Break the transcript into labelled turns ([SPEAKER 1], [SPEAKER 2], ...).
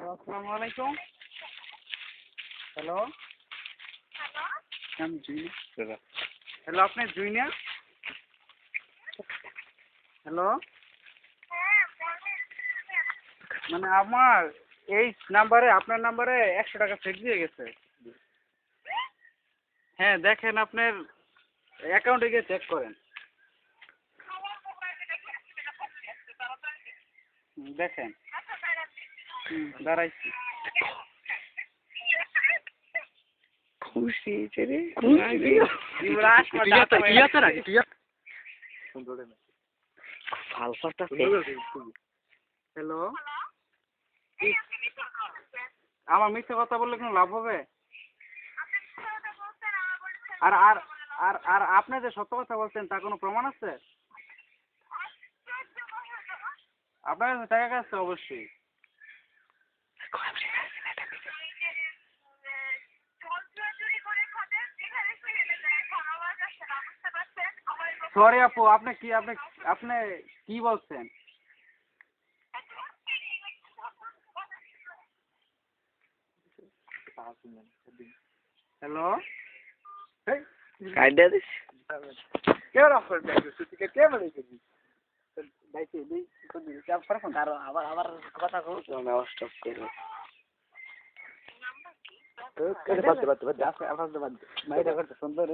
[SPEAKER 1] আসসালামু আলাইকুম। হ্যালো, আমি জুই। হ্যালো, আপনি জুই না? হ্যালো, মানে আমার এই নাম্বারে, আপনার নাম্বারে 100 টাকা ফেক দিয়ে গেছে। হ্যাঁ, দেখেন আপনার অ্যাকাউন্টে গিয়ে চেক করেন। দেখেন। দাঁড়াইছি।
[SPEAKER 2] খুশি হয়েছে রে,
[SPEAKER 1] হ্যালো, আমার মিথ্যে কথা বললে কোনো লাভ হবে? আর আর আর আর আপনি যে সত্য কথা বলছেন তা কোনো প্রমাণ আছে? আপনার কাছে টাকা আছে অবশ্যই। সরি আপু, আপনি আপনি কি বলছেন? হ্যালো,
[SPEAKER 2] কাইডা দিস
[SPEAKER 1] কারো আবার আবার কথা কো
[SPEAKER 2] স্টপ করো।
[SPEAKER 1] সুন্দর